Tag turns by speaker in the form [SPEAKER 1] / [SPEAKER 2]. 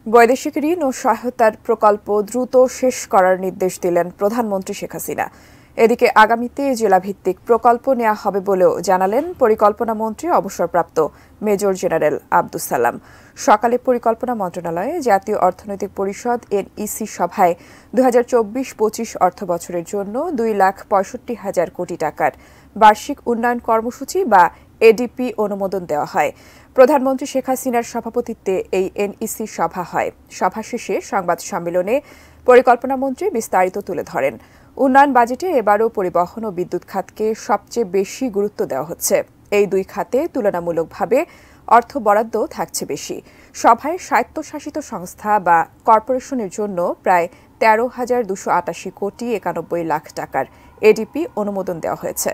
[SPEAKER 1] বৈদেশিক ঋণ ও সহায়তার প্রকল্প দ্রুত শেষ করার নির্দেশ দিলেন প্রধানমন্ত্রী শেখ হাসিনা। এদিকে আগামীতে জেলাভিত্তিক প্রকল্প নেওয়া হবে বলেও জানালেন পরিকল্পনা মন্ত্রী অবসরপ্রাপ্ত মেজর জেনারেল আব্দুস সালাম। সকালে পরিকল্পনা মন্ত্রণালয়ে জাতীয় অর্থনৈতিক পরিষদ এনইসি সভায় 2024-25 অর্থবছরের জন্য 2,65,000 কোটি টাকার বার্ষিক উন্নয়ন কর্মসূচি বা এডিপি অনুমোদন দেওয়া হয়। প্রধানমন্ত্রী শেখ হাসিনার সভাপতিত্বে এই এনইসি সভা হয়। সভা শেষে সংবাদ সম্মেলনে পরিকল্পনা মন্ত্রী বিস্তারিত তুলে ধরেন। উন্নয়ন বাজেটে এবারও পরিবহন ও বিদ্যুৎ খাতকে সবচেয়ে বেশি গুরুত্ব দেওয়া হচ্ছে। এই দুই খাতে তুলনামূলকভাবে অর্থ বরাদ্দ থাকছে বেশি। সভায় স্বায়ত্তশাসিত সংস্থা বা কর্পোরেশনের জন্য প্রায় 13,288 কোটি 91 লাখ টাকার এডিপি অনুমোদন দেওয়া হয়েছে।